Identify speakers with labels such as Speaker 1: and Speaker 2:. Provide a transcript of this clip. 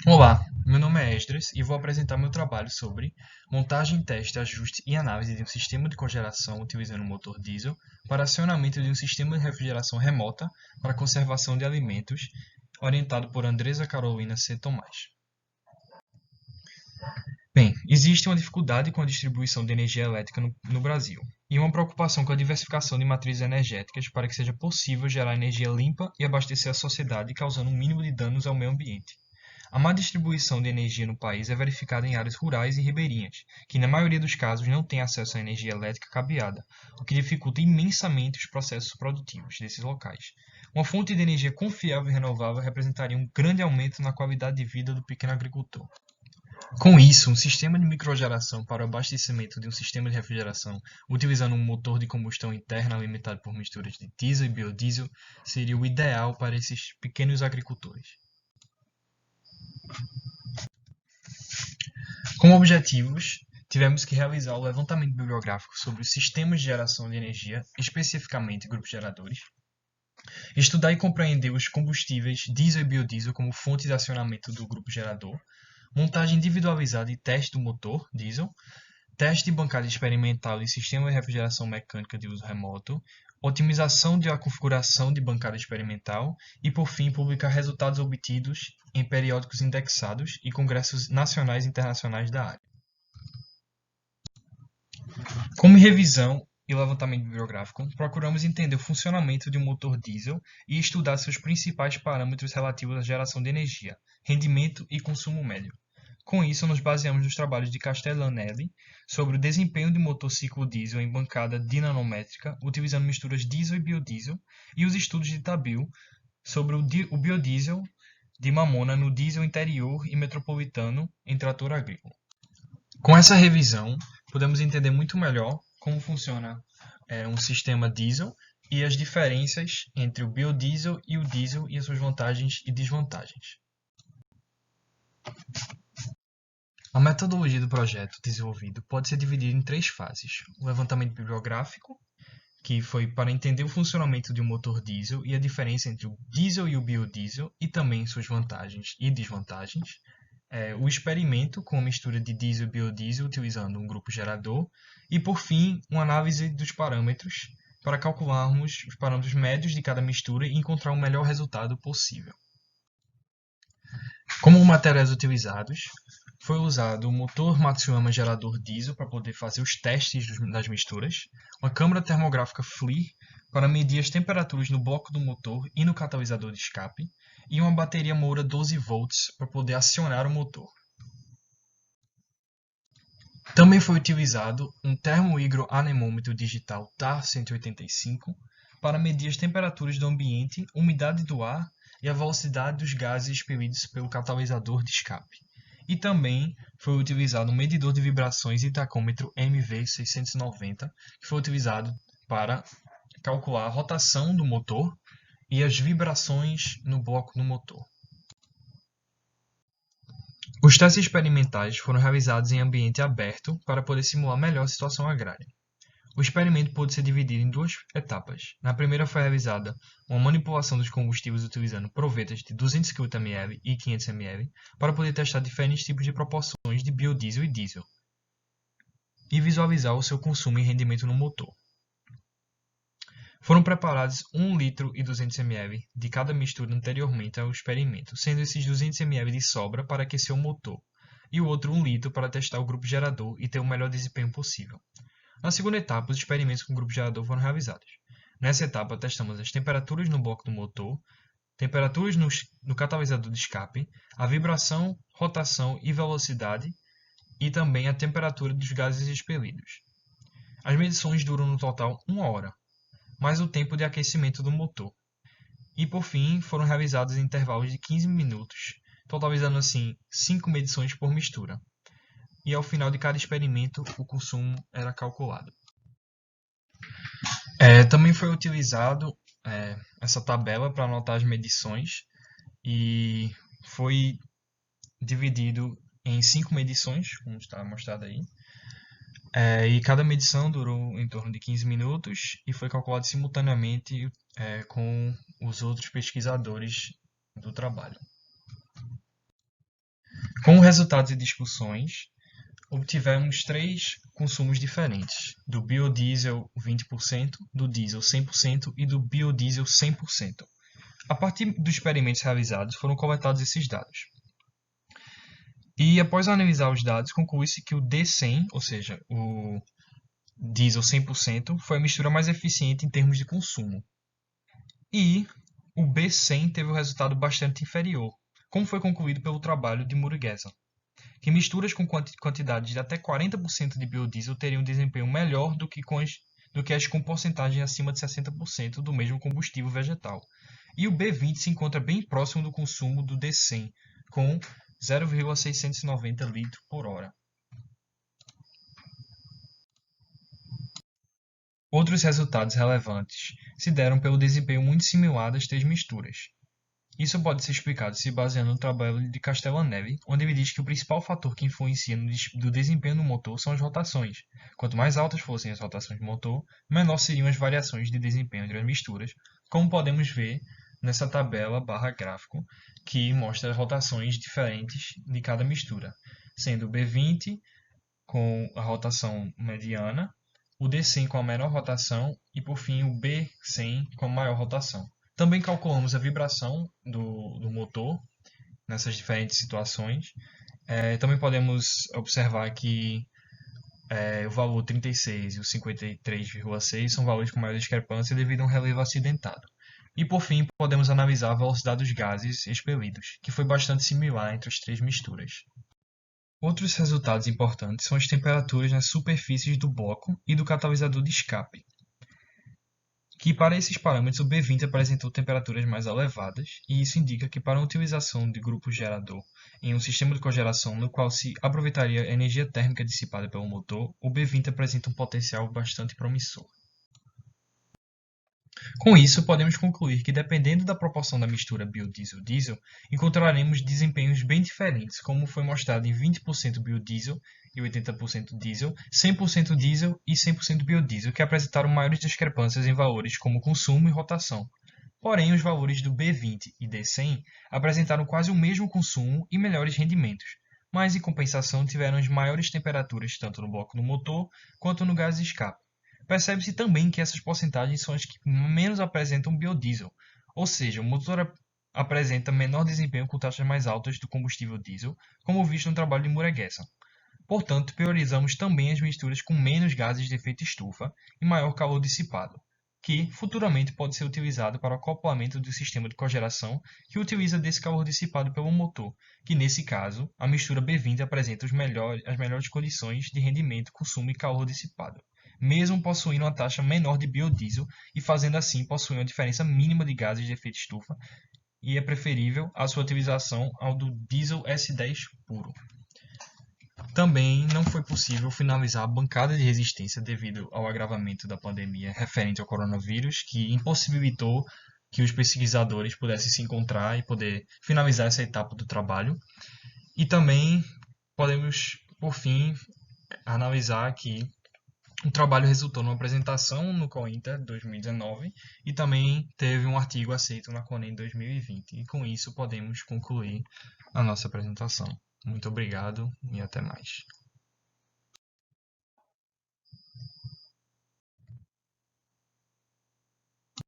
Speaker 1: Olá, meu nome é Esdras e vou apresentar meu trabalho sobre montagem, teste, ajuste e análise de um sistema de congelação utilizando um motor diesel para acionamento de um sistema de refrigeração remota para conservação de alimentos, orientado por Andresa Carolina C. Tomás. Bem, existe uma dificuldade com a distribuição de energia elétrica no Brasil e uma preocupação com a diversificação de matrizes energéticas para que seja possível gerar energia limpa e abastecer a sociedade, causando um mínimo de danos ao meio ambiente. A má distribuição de energia no país é verificada em áreas rurais e ribeirinhas, que na maioria dos casos não têm acesso à energia elétrica cabeada, o que dificulta imensamente os processos produtivos desses locais. Uma fonte de energia confiável e renovável representaria um grande aumento na qualidade de vida do pequeno agricultor. Com isso, um sistema de microgeração para o abastecimento de um sistema de refrigeração utilizando um motor de combustão interna alimentado por misturas de diesel e biodiesel seria o ideal para esses pequenos agricultores. Como objetivos, tivemos que realizar o levantamento bibliográfico sobre os sistemas de geração de energia, especificamente grupos geradores, estudar e compreender os combustíveis diesel e biodiesel como fonte de acionamento do grupo gerador, montagem individualizada e teste do motor diesel, teste de bancada experimental de sistema de refrigeração mecânica de uso remoto, otimização da configuração de bancada experimental e, por fim, publicar resultados obtidos em periódicos indexados e congressos nacionais e internacionais da área. Como revisão e levantamento bibliográfico, procuramos entender o funcionamento de um motor diesel e estudar seus principais parâmetros relativos à geração de energia, rendimento e consumo médio. Com isso, nos baseamos nos trabalhos de Castellanelli sobre o desempenho de motor ciclo diesel em bancada dinamométrica, utilizando misturas diesel e biodiesel, e os estudos de Tabil sobre o biodiesel de mamona no diesel interior e metropolitano em trator agrícola. Com essa revisão, podemos entender muito melhor como funciona um sistema diesel e as diferenças entre o biodiesel e o diesel e as suas vantagens e desvantagens. A metodologia do projeto desenvolvido pode ser dividida em 3 fases: o levantamento bibliográfico, que foi para entender o funcionamento de um motor diesel e a diferença entre o diesel e o biodiesel e também suas vantagens e desvantagens. O experimento com a mistura de diesel e biodiesel utilizando um grupo gerador e, por fim, uma análise dos parâmetros para calcularmos os parâmetros médios de cada mistura e encontrar o melhor resultado possível. Como materiais utilizados, foi usado o motor Matsuyama gerador diesel para poder fazer os testes das misturas, uma câmara termográfica FLIR para medir as temperaturas no bloco do motor e no catalisador de escape, e uma bateria Moura 12 volts para poder acionar o motor. Também foi utilizado um termohidroanemômetro digital TAR-185 para medir as temperaturas do ambiente, umidade do ar e a velocidade dos gases expelidos pelo catalisador de escape. E também foi utilizado um medidor de vibrações e tacômetro MV690, que foi utilizado para calcular a rotação do motor e as vibrações no bloco do motor. Os testes experimentais foram realizados em ambiente aberto para poder simular melhor a situação agrária. O experimento pôde ser dividido em 2 etapas. Na primeira foi realizada uma manipulação dos combustíveis utilizando provetas de 250 ml e 500 ml para poder testar diferentes tipos de proporções de biodiesel e diesel e visualizar o seu consumo e rendimento no motor. Foram preparados 1 litro e 200 ml de cada mistura anteriormente ao experimento, sendo esses 200 ml de sobra para aquecer o motor, e o outro 1 litro para testar o grupo gerador e ter o melhor desempenho possível. Na segunda etapa, os experimentos com o grupo gerador foram realizados. Nessa etapa, testamos as temperaturas no bloco do motor, temperaturas no catalisador de escape, a vibração, rotação e velocidade, e também a temperatura dos gases expelidos. As medições duram no total 1 hora, mais o tempo de aquecimento do motor. E por fim, foram realizados em intervalos de 15 minutos, totalizando assim 5 medições por mistura. E ao final de cada experimento, o consumo era calculado. Também foi utilizado essa tabela para anotar as medições e foi dividido em 5 medições, como está mostrado aí. E cada medição durou em torno de 15 minutos e foi calculado simultaneamente com os outros pesquisadores do trabalho. Com resultados e discussões, obtivemos 3 consumos diferentes, do biodiesel 20%, do diesel 100% e do biodiesel 100%. A partir dos experimentos realizados, foram coletados esses dados. E após analisar os dados, conclui-se que o D100, ou seja, o diesel 100%, foi a mistura mais eficiente em termos de consumo. E o B100 teve um resultado bastante inferior, como foi concluído pelo trabalho de Murugesan, que misturas com quantidades de até 40% de biodiesel teriam um desempenho melhor do que as com porcentagem acima de 60% do mesmo combustível vegetal. E o B20 se encontra bem próximo do consumo do D100, com 0,690 litros por hora. Outros resultados relevantes se deram pelo desempenho muito similar das 3 misturas. Isso pode ser explicado se baseando no trabalho de Castellanelli, onde ele diz que o principal fator que influencia no desempenho do motor são as rotações. Quanto mais altas fossem as rotações do motor, menor seriam as variações de desempenho entre as misturas, como podemos ver nessa tabela gráfico, que mostra as rotações diferentes de cada mistura, sendo o B20 com a rotação mediana, o D100 com a menor rotação e, por fim, o B100 com a maior rotação. Também calculamos a vibração do motor nessas diferentes situações. Também podemos observar que o valor 36 e o 53,6 são valores com maior discrepância devido a um relevo acidentado. E, por fim, podemos analisar a velocidade dos gases expelidos, que foi bastante similar entre as 3 misturas. Outros resultados importantes são as temperaturas nas superfícies do bloco e do catalisador de escape, que para esses parâmetros o B20 apresentou temperaturas mais elevadas, e isso indica que para a utilização de grupo gerador em um sistema de cogeração no qual se aproveitaria a energia térmica dissipada pelo motor, o B20 apresenta um potencial bastante promissor. Com isso, podemos concluir que, dependendo da proporção da mistura biodiesel-diesel, encontraremos desempenhos bem diferentes, como foi mostrado em 20% biodiesel e 80% diesel, 100% diesel e 100% biodiesel, que apresentaram maiores discrepâncias em valores como consumo e rotação. Porém, os valores do B20 e D100 apresentaram quase o mesmo consumo e melhores rendimentos, mas em compensação tiveram as maiores temperaturas tanto no bloco do motor quanto no gás de escape. Percebe-se também que essas porcentagens são as que menos apresentam biodiesel, ou seja, o motor apresenta menor desempenho com taxas mais altas do combustível diesel, como visto no trabalho de Murugesan. Portanto, priorizamos também as misturas com menos gases de efeito estufa e maior calor dissipado, que futuramente pode ser utilizado para o acoplamento do sistema de cogeração que utiliza desse calor dissipado pelo motor, que nesse caso, a mistura B20 apresenta as melhores condições de rendimento, consumo e calor dissipado, mesmo possuindo uma taxa menor de biodiesel e fazendo assim possuir uma diferença mínima de gases de efeito estufa, e é preferível a sua utilização ao do diesel S10 puro. Também não foi possível finalizar a bancada de resistência devido ao agravamento da pandemia referente ao coronavírus, que impossibilitou que os pesquisadores pudessem se encontrar e poder finalizar essa etapa do trabalho. E também podemos, por fim, analisar que o trabalho resultou numa apresentação no COINTER 2019 e também teve um artigo aceito na CONEM 2020. E com isso podemos concluir a nossa apresentação. Muito obrigado e até mais.